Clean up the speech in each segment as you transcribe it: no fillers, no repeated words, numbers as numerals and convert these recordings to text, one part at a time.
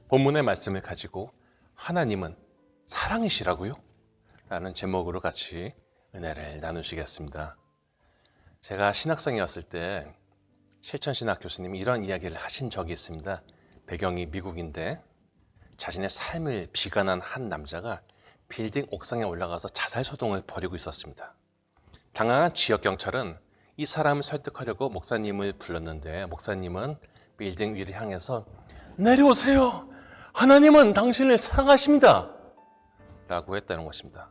본문의 말씀을 가지고 하나님은 사랑이시라고요? 라는 제목으로 같이 은혜를 나누시겠습니다. 제가 신학생이었을 때 실천신학 교수님이 이런 이야기를 하신 적이 있습니다. 배경이 미국인데 자신의 삶을 비관한 한 남자가 빌딩 옥상에 올라가서 자살소동을 벌이고 있었습니다. 당황한 지역경찰은 이 사람을 설득하려고 목사님을 불렀는데 목사님은 빌딩 위를 향해서 내려오세요. 하나님은 당신을 사랑하십니다. 라고 했다는 것입니다.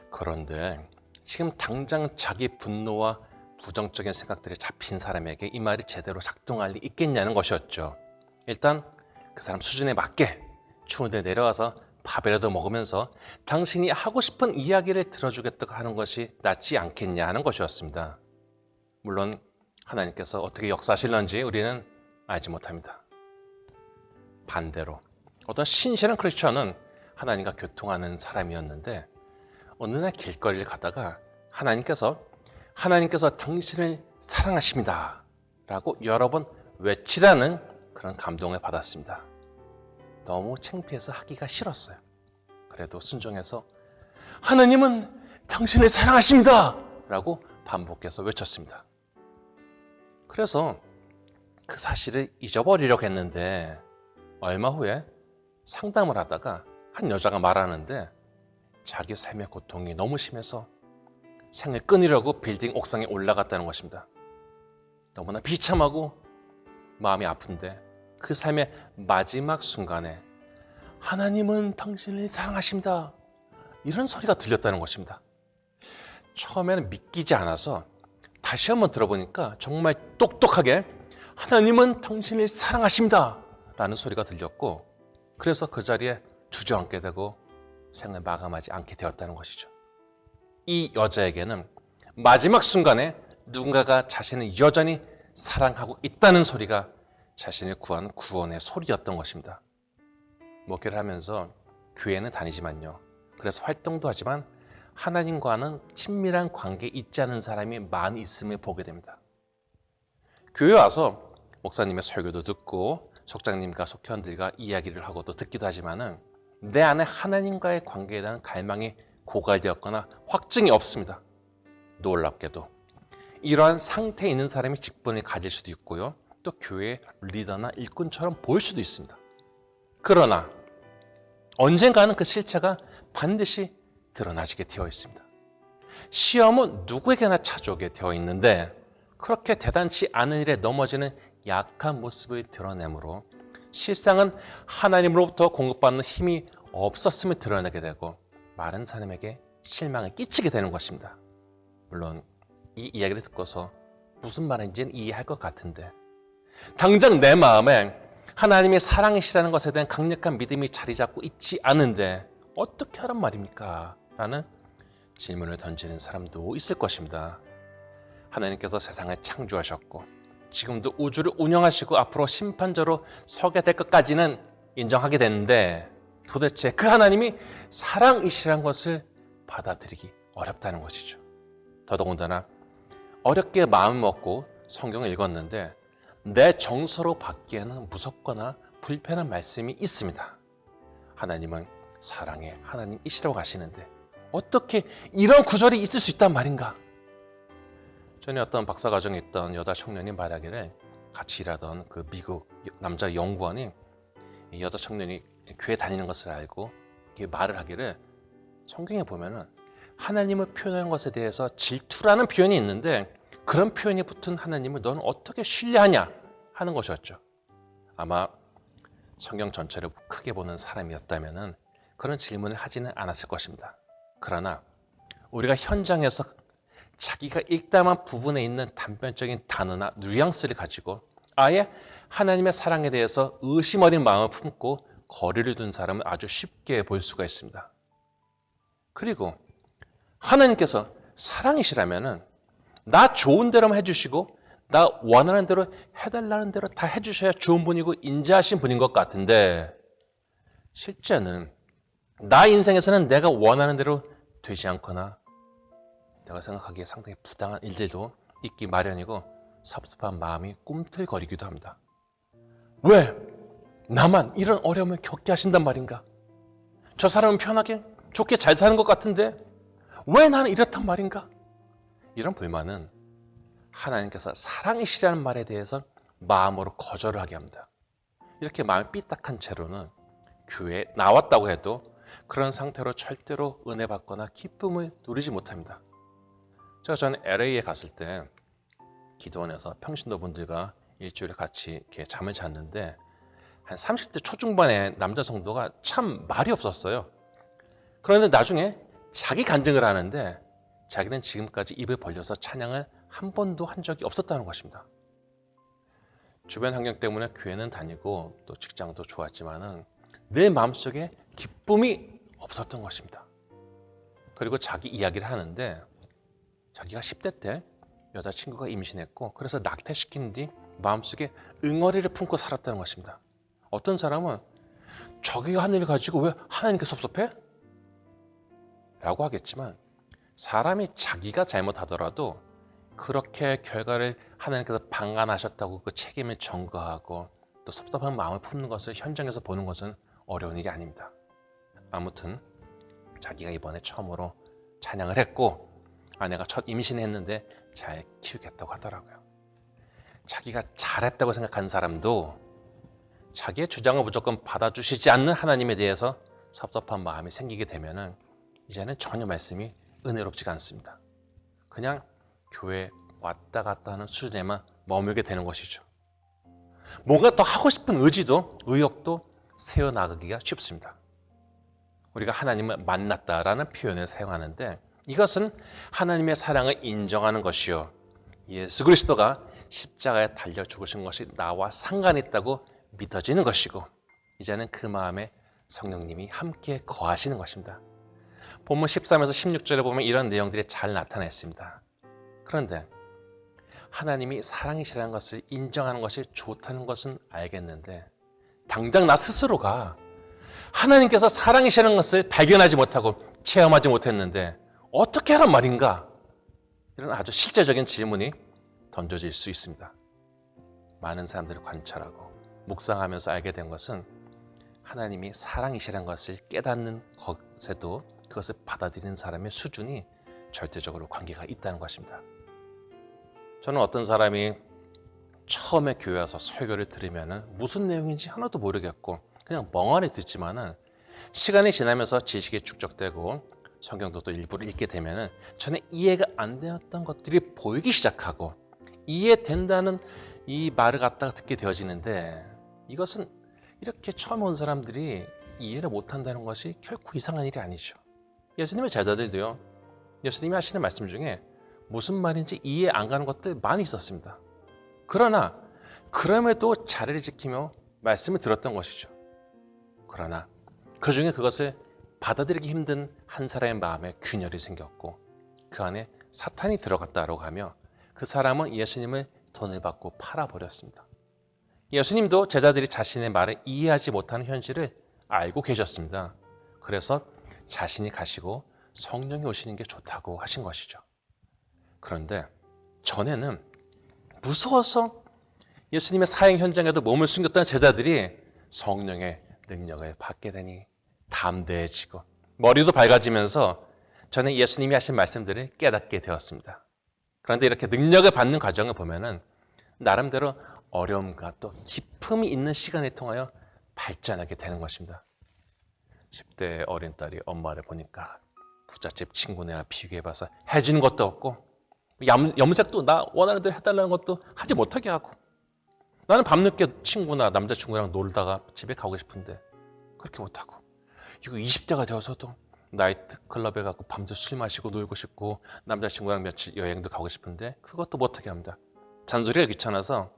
그런데 지금 당장 자기 분노와 부정적인 생각들이 잡힌 사람에게 이 말이 제대로 작동할 리 있겠냐는 것이었죠. 일단 그 사람 수준에 맞게 추운 데 내려와서 밥이라도 먹으면서 당신이 하고 싶은 이야기를 들어주겠다고 하는 것이 낫지 않겠냐 하는 것이었습니다. 물론 하나님께서 어떻게 역사하실런지 우리는 알지 못합니다. 반대로 어떤 신실한 크리스천은 하나님과 교통하는 사람이었는데 어느 날 길거리를 가다가 하나님께서 당신을 사랑하십니다 라고 여러 번 외치라는 그런 감동을 받았습니다. 너무 창피해서 하기가 싫었어요. 그래도 순종해서 하나님은 당신을 사랑하십니다 라고 반복해서 외쳤습니다. 그래서 그 사실을 잊어버리려고 했는데 얼마 후에 상담을 하다가 한 여자가 말하는데 자기 삶의 고통이 너무 심해서 생을 끊으려고 빌딩 옥상에 올라갔다는 것입니다. 너무나 비참하고 마음이 아픈데 그 삶의 마지막 순간에 하나님은 당신을 사랑하십니다. 이런 소리가 들렸다는 것입니다. 처음에는 믿기지 않아서 다시 한번 들어보니까 정말 똑똑하게 하나님은 당신을 사랑하십니다. 라는 소리가 들렸고 그래서 그 자리에 주저앉게 되고 생을 마감하지 않게 되었다는 것이죠. 이 여자에게는 마지막 순간에 누군가가 자신을 여전히 사랑하고 있다는 소리가 자신을 구한 구원의 소리였던 것입니다. 목회를 하면서 교회는 다니지만요. 그래서 활동도 하지만 하나님과는 친밀한 관계에 있지 않은 사람이 많이 있음을 보게 됩니다. 교회 와서 목사님의 설교도 듣고 속장님과 속회원들과 이야기를 하고 또 듣기도 하지만은 내 안에 하나님과의 관계에 대한 갈망이 고갈되었거나 확증이 없습니다. 놀랍게도 이러한 상태에 있는 사람이 직분을 가질 수도 있고요. 또 교회의 리더나 일꾼처럼 보일 수도 있습니다. 그러나 언젠가는 그 실체가 반드시 드러나지게 되어 있습니다. 시험은 누구에게나 찾아오게 되어 있는데 그렇게 대단치 않은 일에 넘어지는 약한 모습을 드러내므로 실상은 하나님으로부터 공급받는 힘이 없었음을 드러내게 되고 많은 사람에게 실망을 끼치게 되는 것입니다. 물론 이 이야기를 듣고서 무슨 말인지는 이해할 것 같은데 당장 내 마음에 하나님의 사랑이시라는 것에 대한 강력한 믿음이 자리 잡고 있지 않은데 어떻게 하란 말입니까? 라는 질문을 던지는 사람도 있을 것입니다. 하나님께서 세상을 창조하셨고 지금도 우주를 운영하시고 앞으로 심판자로 서게 될 것까지는 인정하게 되는데 도대체 그 하나님이 사랑이시라는 것을 받아들이기 어렵다는 것이죠. 더더군다나 어렵게 마음 먹고 성경을 읽었는데 내 정서로 받기에는 무섭거나 불편한 말씀이 있습니다. 하나님은 사랑의 하나님이시라고 하시는데 어떻게 이런 구절이 있을 수 있단 말인가? 전에 어떤 박사과정에 있던 여자 청년이 말하기를 같이 일하던 그 미국 남자 연구원이 이 여자 청년이 교회 다니는 것을 알고 이렇게 말을 하기를 성경에 보면은 하나님을 표현하는 것에 대해서 질투라는 표현이 있는데 그런 표현이 붙은 하나님을 너는 어떻게 신뢰하냐 하는 것이었죠. 아마 성경 전체를 크게 보는 사람이었다면은 그런 질문을 하지는 않았을 것입니다. 그러나 우리가 현장에서 자기가 읽담한 부분에 있는 단편적인 단어나 뉘앙스를 가지고 아예 하나님의 사랑에 대해서 의심 어린 마음을 품고 거리를 둔 사람을 아주 쉽게 볼 수가 있습니다. 그리고 하나님께서 사랑이시라면은 나 좋은 대로만 해주시고 나 원하는 대로 해달라는 대로 다 해주셔야 좋은 분이고 인자하신 분인 것 같은데 실제는 나 인생에서는 내가 원하는 대로 되지 않거나 내가 생각하기에 상당히 부당한 일들도 있기 마련이고 섭섭한 마음이 꿈틀거리기도 합니다. 왜? 나만 이런 어려움을 겪게 하신단 말인가? 저 사람은 편하게 좋게 잘 사는 것 같은데 왜 나는 이렇단 말인가? 이런 불만은 하나님께서 사랑이시라는 말에 대해서 마음으로 거절을 하게 합니다. 이렇게 마음이 삐딱한 채로는 교회에 나왔다고 해도 그런 상태로 절대로 은혜 받거나 기쁨을 누리지 못합니다. 제가 저는 LA에 갔을 때 기도원에서 평신도분들과 일주일에 같이 이렇게 잠을 잤는데 한 30대 초중반의 남자 성도가 참 말이 없었어요. 그런데 나중에 자기 간증을 하는데 자기는 지금까지 입을 벌려서 찬양을 한 번도 한 적이 없었다는 것입니다. 주변 환경 때문에 교회는 다니고 또 직장도 좋았지만은 내 마음속에 기쁨이 없었던 것입니다. 그리고 자기 이야기를 하는데 자기가 10대 때 여자친구가 임신했고 그래서 낙태시킨 뒤 마음속에 응어리를 품고 살았다는 것입니다. 어떤 사람은 저기가 한 일을 가지고 왜 하나님께 섭섭해? 라고 하겠지만 사람이 자기가 잘못하더라도 그렇게 결과를 하나님께서 방관하셨다고 그 책임을 전가하고 또 섭섭한 마음을 품는 것을 현장에서 보는 것은 어려운 일이 아닙니다. 아무튼 자기가 이번에 처음으로 찬양을 했고 아내가 첫 임신했는데 잘 키우겠다고 하더라고요. 자기가 잘했다고 생각한 사람도 자기의 주장을 무조건 받아주시지 않는 하나님에 대해서 섭섭한 마음이 생기게 되면은 이제는 전혀 말씀이 은혜롭지가 않습니다. 그냥 교회 왔다 갔다 하는 수준에만 머물게 되는 것이죠. 뭔가 더 하고 싶은 의지도 의욕도 세워나가기가 쉽습니다. 우리가 하나님을 만났다라는 표현을 사용하는데 이것은 하나님의 사랑을 인정하는 것이요 예수 그리스도가 십자가에 달려 죽으신 것이 나와 상관이 있다고 믿어지는 것이고 이제는 그 마음에 성령님이 함께 거하시는 것입니다. 본문 13에서 16절에 보면 이런 내용들이 잘 나타나 있습니다. 그런데 하나님이 사랑이시라는 것을 인정하는 것이 좋다는 것은 알겠는데 당장 나 스스로가 하나님께서 사랑이시라는 것을 발견하지 못하고 체험하지 못했는데 어떻게 하란 말인가? 이런 아주 실제적인 질문이 던져질 수 있습니다. 많은 사람들을 관찰하고 묵상하면서 알게 된 것은 하나님이 사랑이시라는 것을 깨닫는 것에도 그것을 받아들이는 사람의 수준이 절대적으로 관계가 있다는 것입니다. 저는 어떤 사람이 처음에 교회 와서 설교를 들으면 무슨 내용인지 하나도 모르겠고 그냥 멍하니 듣지만은 시간이 지나면서 지식이 축적되고 성경도 또 일부를 읽게 되면은 전에 이해가 안 되었던 것들이 보이기 시작하고 이해된다는 이 말을 갖다가 듣게 되어지는데 이것은 이렇게 처음 온 사람들이 이해를 못한다는 것이 결코 이상한 일이 아니죠. 예수님의 제자들도요. 예수님이 하시는 말씀 중에 무슨 말인지 이해 안 가는 것들 많이 있었습니다. 그러나 그럼에도 자리를 지키며 말씀을 들었던 것이죠. 그러나 그 중에 그것을 받아들이기 힘든 한 사람의 마음에 균열이 생겼고 그 안에 사탄이 들어갔다라고 하며 그 사람은 예수님을 돈을 받고 팔아버렸습니다. 예수님도 제자들이 자신의 말을 이해하지 못하는 현실을 알고 계셨습니다. 그래서 자신이 가시고 성령이 오시는 게 좋다고 하신 것이죠. 그런데 전에는 무서워서 예수님의 사행 현장에도 몸을 숨겼던 제자들이 성령의 능력을 받게 되니 담대해지고 머리도 밝아지면서 전에 예수님이 하신 말씀들을 깨닫게 되었습니다. 그런데 이렇게 능력을 받는 과정을 보면은 나름대로 어려움과 또 기품이 있는 시간을 통하여 발전하게 되는 것입니다. 10대 어린 딸이 엄마를 보니까 부잣집 친구네와 비교해봐서 해주는 것도 없고 염색도 나 원하는 대로 해달라는 것도 하지 못하게 하고 나는 밤늦게 친구나 남자친구랑 놀다가 집에 가고 싶은데 그렇게 못하고 이거 20대가 되어서도 나이트클럽에 가고 밤새 술 마시고 놀고 싶고 남자친구랑 며칠 여행도 가고 싶은데 그것도 못하게 합니다. 잔소리가 귀찮아서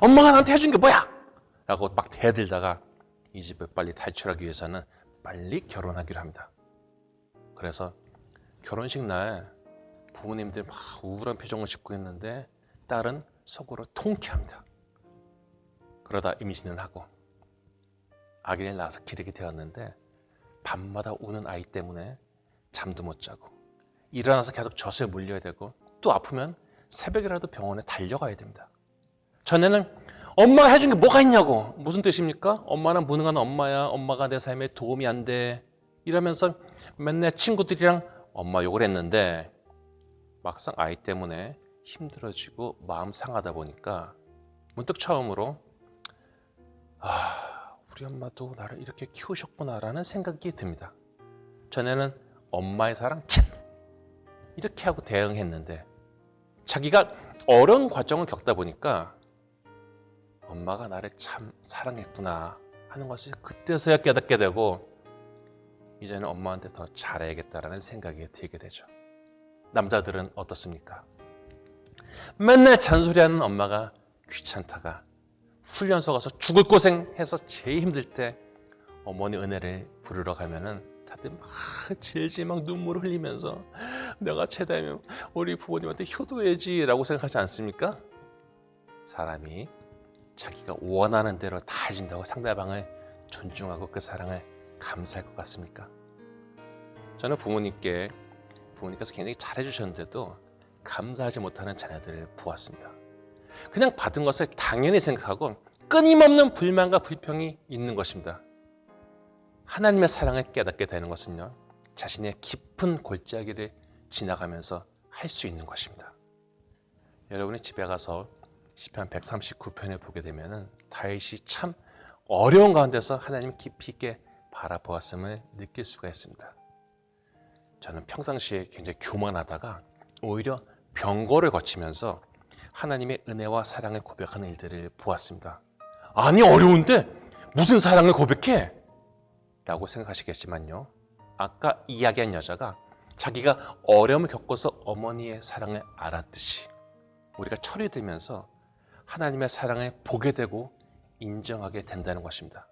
엄마가 나한테 해준 게 뭐야? 라고 막 대들다가 이 집을 빨리 탈출하기 위해서는 빨리 결혼하기로 합니다. 그래서 결혼식 날 부모님들 막 우울한 표정을 짓고 있는데 딸은 속으로 통쾌합니다. 그러다 임신을 하고 아기를 낳아서 기르게 되었는데 밤마다 우는 아이 때문에 잠도 못 자고 일어나서 계속 젖을 물려야 되고 또 아프면 새벽이라도 병원에 달려가야 됩니다. 전에는 엄마가 해준 게 뭐가 있냐고. 무슨 뜻입니까? 엄마는 무능한 엄마야. 엄마가 내 삶에 도움이 안 돼. 이러면서 맨날 친구들이랑 엄마 욕을 했는데 막상 아이 때문에 힘들어지고 마음 상하다 보니까 문득 처음으로 우리 엄마도 나를 이렇게 키우셨구나라는 생각이 듭니다. 전에는 엄마의 사랑 참 이렇게 하고 대응했는데 자기가 어려운 과정을 겪다 보니까 엄마가 나를 참 사랑했구나 하는 것을 그때서야 깨닫게 되고 이제는 엄마한테 더 잘해야겠다라는 생각이 들게 되죠. 남자들은 어떻습니까? 맨날 잔소리하는 엄마가 귀찮다가 훈련소 가서 죽을 고생해서 제일 힘들 때 어머니 은혜를 부르러 가면은 다들 막 질질 막 눈물을 흘리면서 내가 최대하면 우리 부모님한테 효도해야지라고 생각하지 않습니까? 사람이 자기가 원하는 대로 다 해준다고 상대방을 존중하고 그 사랑을 감사할 것 같습니까? 저는 부모님께서 굉장히 잘해주셨는데도 감사하지 못하는 자녀들을 보았습니다. 그냥 받은 것을 당연히 생각하고 끊임없는 불만과 불평이 있는 것입니다. 하나님의 사랑을 깨닫게 되는 것은요, 자신의 깊은 골짜기를 지나가면서 할 수 있는 것입니다. 여러분이 집에 가서 시편 139편을 보게 되면 다윗이 참 어려운 가운데서 하나님을 깊이 있게 바라보았음을 느낄 수가 있습니다. 저는 평상시에 굉장히 교만하다가 오히려 병거를 거치면서 하나님의 은혜와 사랑을 고백하는 일들을 보았습니다. 아니 어려운데 무슨 사랑을 고백해? 라고 생각하시겠지만요. 아까 이야기한 여자가 자기가 어려움을 겪어서 어머니의 사랑을 알았듯이 우리가 철이 들면서 하나님의 사랑을 보게 되고 인정하게 된다는 것입니다.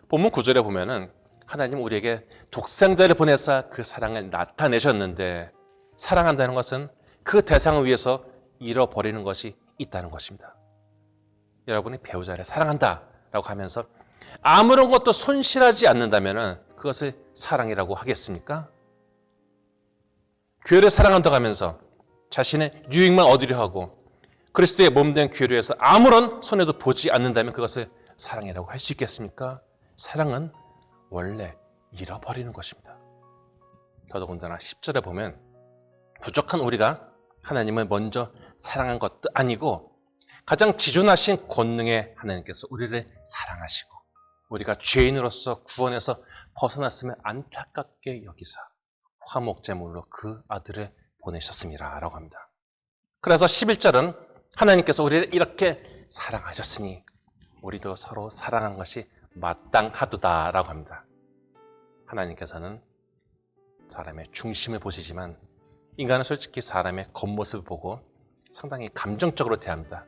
본문 9절에 보면은 하나님 우리에게 독생자를 보내사 그 사랑을 나타내셨는데 사랑한다는 것은 그 대상을 위해서 잃어버리는 것이 있다는 것입니다. 여러분이 배우자를 사랑한다라고 하면서 아무런 것도 손실하지 않는다면 그것을 사랑이라고 하겠습니까? 교회를 사랑한다고 하면서 자신의 유익만 얻으려 하고 그리스도의 몸된 교회를 위해서 아무런 손해도 보지 않는다면 그것을 사랑이라고 할 수 있겠습니까? 사랑은 원래 잃어버리는 것입니다. 더더군다나 10절에 보면 부족한 우리가 하나님을 먼저 사랑한 것도 아니고 가장 지존하신 권능의 하나님께서 우리를 사랑하시고 우리가 죄인으로서 구원에서 벗어났으면 안타깝게 여기사 화목제물로 그 아들을 보내셨습니다 라고 합니다. 그래서 11절은 하나님께서 우리를 이렇게 사랑하셨으니 우리도 서로 사랑한 것이 마땅하도다 라고 합니다. 하나님께서는 사람의 중심을 보시지만 인간은 솔직히 사람의 겉모습을 보고 상당히 감정적으로 대합니다.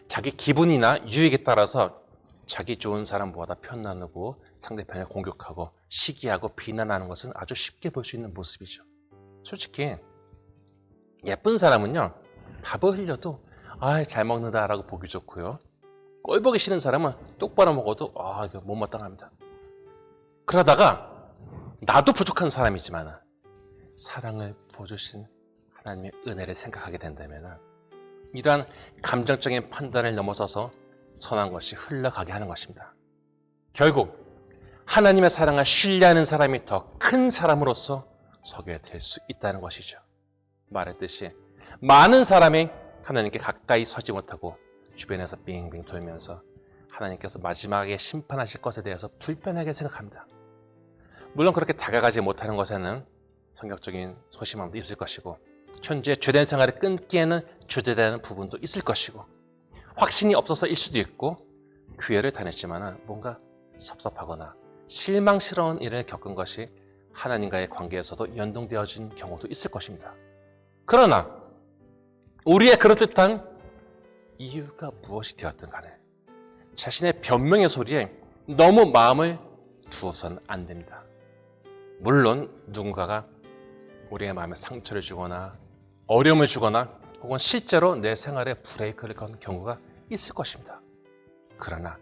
자기 기분이나 유익에 따라서 자기 좋은 사람보다 편 나누고 상대편을 공격하고 시기하고 비난하는 것은 아주 쉽게 볼 수 있는 모습이죠. 솔직히 예쁜 사람은요 밥을 흘려도 잘 먹는다라고 보기 좋고요. 꼴 보기 싫은 사람은 똑바로 먹어도 이거 못마땅합니다. 그러다가 나도 부족한 사람이지만 사랑을 부어주신 하나님의 은혜를 생각하게 된다면 이러한 감정적인 판단을 넘어서서 선한 것이 흘러가게 하는 것입니다. 결국 하나님의 사랑을 신뢰하는 사람이 더 큰 사람으로서 서게 될 수 있다는 것이죠. 말했듯이 많은 사람이 하나님께 가까이 서지 못하고 주변에서 빙빙 돌면서 하나님께서 마지막에 심판하실 것에 대해서 불편하게 생각합니다. 물론 그렇게 다가가지 못하는 것에는 성격적인 소심함도 있을 것이고 현재 죄된 생활을 끊기에는 주저되는 부분도 있을 것이고 확신이 없어서일 수도 있고 교회를 다녔지만 뭔가 섭섭하거나 실망스러운 일을 겪은 것이 하나님과의 관계에서도 연동되어진 경우도 있을 것입니다. 그러나 우리의 그럴듯한 이유가 무엇이 되었든 간에 자신의 변명의 소리에 너무 마음을 두어서는 안 됩니다. 물론 누군가가 우리의 마음에 상처를 주거나 어려움을 주거나 혹은 실제로 내 생활에 브레이크를 건 경우가 있을 것입니다. 그러나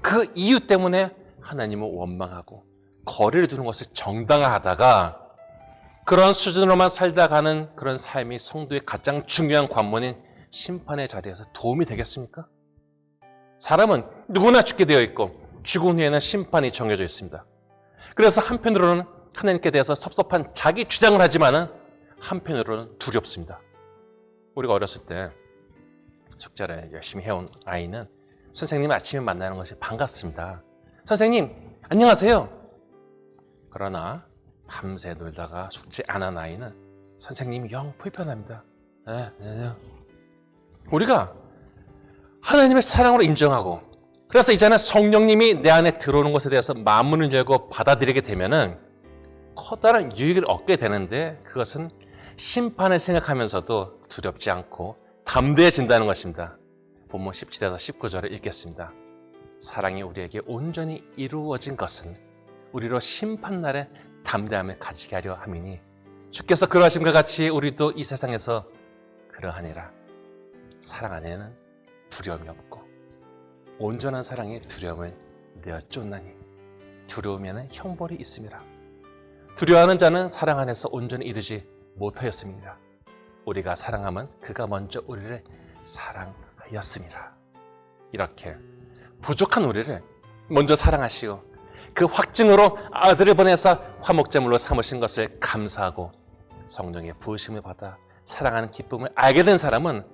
그 이유 때문에 하나님을 원망하고 거리를 두는 것을 정당화하다가 그런 수준으로만 살다 가는 그런 삶이 성도의 가장 중요한 관문인 심판의 자리에서 도움이 되겠습니까? 사람은 누구나 죽게 되어 있고 죽은 후에는 심판이 정해져 있습니다. 그래서 한편으로는 하나님께 대해서 섭섭한 자기 주장을 하지만은 한편으로는 두렵습니다. 우리가 어렸을 때 숙제를 열심히 해온 아이는 선생님 아침에 만나는 것이 반갑습니다. 선생님 안녕하세요. 그러나 밤새 놀다가 숙제 안 한 아이는 선생님이 영 불편합니다. 네. 우리가 하나님의 사랑으로 인정하고 그래서 이제는 성령님이 내 안에 들어오는 것에 대해서 마음문을 열고 받아들이게 되면은 커다란 유익을 얻게 되는데 그것은 심판을 생각하면서도 두렵지 않고 담대해진다는 것입니다. 본문 17에서 19절을 읽겠습니다. 사랑이 우리에게 온전히 이루어진 것은 우리로 심판날에 담대함을 가지게 하려 함이니 주께서 그러하심과 같이 우리도 이 세상에서 그러하니라. 사랑 안에는 두려움이 없고 온전한 사랑이 두려움을 내어 쫓나니 두려우면 형벌이 있음이라. 두려워하는 자는 사랑 안에서 온전히 이르지 못하였습니다. 우리가 사랑하면 그가 먼저 우리를 사랑하였습니다. 이렇게 부족한 우리를 먼저 사랑하시오 그 확증으로 아들을 보내서 화목제물로 삼으신 것을 감사하고 성령의 부으심을 받아 사랑하는 기쁨을 알게 된 사람은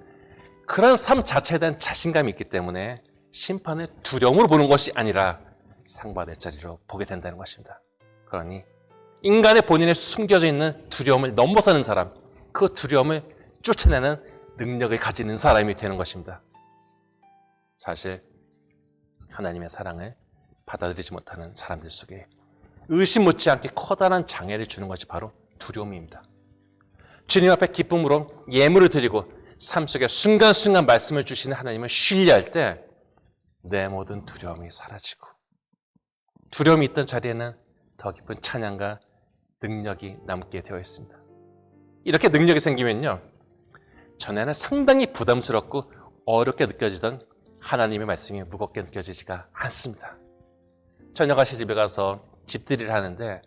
그런 삶 자체에 대한 자신감이 있기 때문에 심판을 두려움으로 보는 것이 아니라 상받을 자리로 보게 된다는 것입니다. 그러니 인간의 본인에 숨겨져 있는 두려움을 넘어서는 사람, 그 두려움을 쫓아내는 능력을 가지는 사람이 되는 것입니다. 사실 하나님의 사랑을 받아들이지 못하는 사람들 속에 의심 못지 않게 커다란 장애를 주는 것이 바로 두려움입니다. 주님 앞에 기쁨으로 예물을 드리고 삶 속에 순간순간 말씀을 주시는 하나님을 신뢰할 때 내 모든 두려움이 사라지고 두려움이 있던 자리에는 더 깊은 찬양과 능력이 남게 되어 있습니다. 이렇게 능력이 생기면요, 전에는 상당히 부담스럽고 어렵게 느껴지던 하나님의 말씀이 무겁게 느껴지지가 않습니다. 처녀가 시집에 가서 집들이를 하는데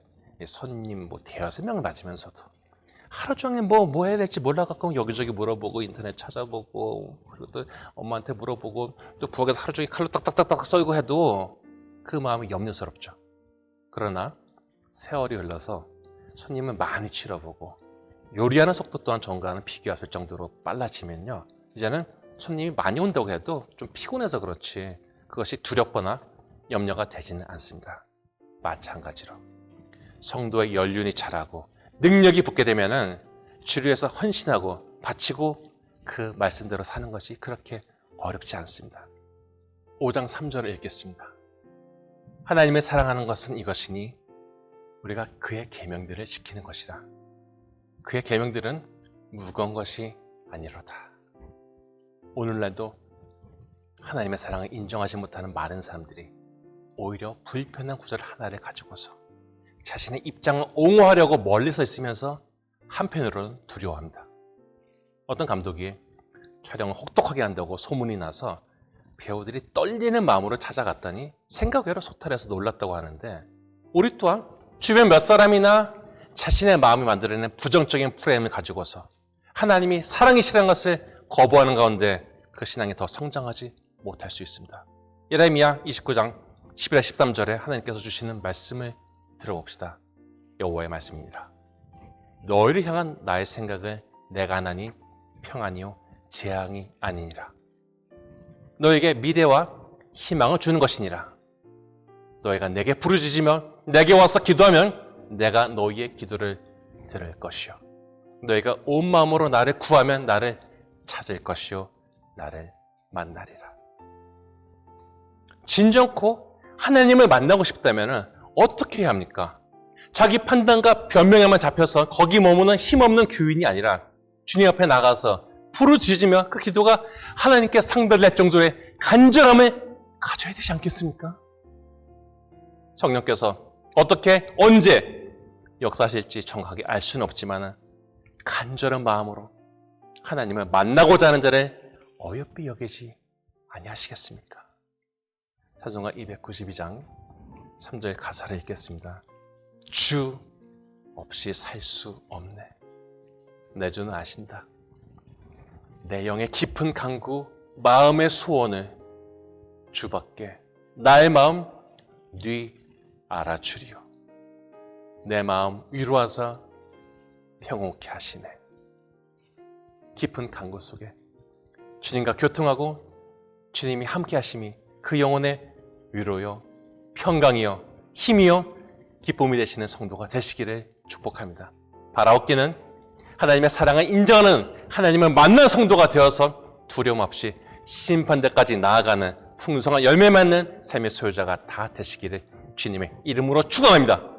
손님 대여섯 명을 맞으면서도 하루 종일 뭐 해야 될지 몰라갖고 여기저기 물어보고 인터넷 찾아보고 그리고 또 엄마한테 물어보고 또 부엌에서 하루 종일 칼로 딱딱딱딱 썰고 해도 그 마음이 염려스럽죠. 그러나 세월이 흘러서 손님을 많이 치러보고 요리하는 속도 또한 전과는 비교할 정도로 빨라지면요, 이제는 손님이 많이 온다고 해도 좀 피곤해서 그렇지 그것이 두렵거나 염려가 되지는 않습니다. 마찬가지로 성도의 연륜이 자라고 능력이 붙게 되면은 주를 위해서 헌신하고 바치고 그 말씀대로 사는 것이 그렇게 어렵지 않습니다. 5장 3절을 읽겠습니다. 하나님을 사랑하는 것은 이것이니 우리가 그의 계명들을 지키는 것이라. 그의 계명들은 무거운 것이 아니로다. 오늘날도 하나님의 사랑을 인정하지 못하는 많은 사람들이 오히려 불편한 구절 하나를 가지고서 자신의 입장을 옹호하려고 멀리서 있으면서 한편으로는 두려워합니다. 어떤 감독이 촬영을 혹독하게 한다고 소문이 나서 배우들이 떨리는 마음으로 찾아갔더니 생각 외로 소탈해서 놀랐다고 하는데, 우리 또한 주변 몇 사람이나 자신의 마음이 만들어낸 부정적인 프레임을 가지고서 하나님이 사랑이시라는 것을 거부하는 가운데 그 신앙이 더 성장하지 못할 수 있습니다. 예레미야 29장 11절 13절에 하나님께서 주시는 말씀을 들어봅시다. 여호와의 말씀입니다. 너희를 향한 나의 생각을 내가 하나니 평안이요 재앙이 아니니라. 너에게 미래와 희망을 주는 것이니라. 너희가 내게 부르짖으며 내게 와서 기도하면 내가 너희의 기도를 들을 것이요 너희가 온 마음으로 나를 구하면 나를 찾을 것이요 나를 만나리라. 진정코 하나님을 만나고 싶다면 어떻게 해야 합니까? 자기 판단과 변명에만 잡혀서 거기 머무는 힘없는 교인이 아니라 주님 앞에 나가서 부르짖으며 그 기도가 하나님께 상달될 정도의 간절함을 가져야 되지 않겠습니까? 성령께서 어떻게 언제 역사하실지 정확하게 알 수는 없지만 간절한 마음으로 하나님을 만나고자 하는 자를 어여삐 여기지 아니하시겠습니까? 찬송가 292장 3절 가사를 읽겠습니다. 주 없이 살 수 없네. 내 주는 아신다. 내 영의 깊은 간구, 마음의 소원을 주밖에 나의 마음 네 알아주리요. 내 마음 위로하사 평온케 하시네. 깊은 간구 속에 주님과 교통하고 주님이 함께 하심이 그 영혼의 위로요, 평강이요, 힘이요, 기쁨이 되시는 성도가 되시기를 축복합니다. 바라옵기는 하나님의 사랑을 인정하는 하나님을 만난 성도가 되어서 두려움 없이 심판대까지 나아가는 풍성한 열매 맺는 삶의 소유자가 다 되시기를 주님의 이름으로 축원합니다.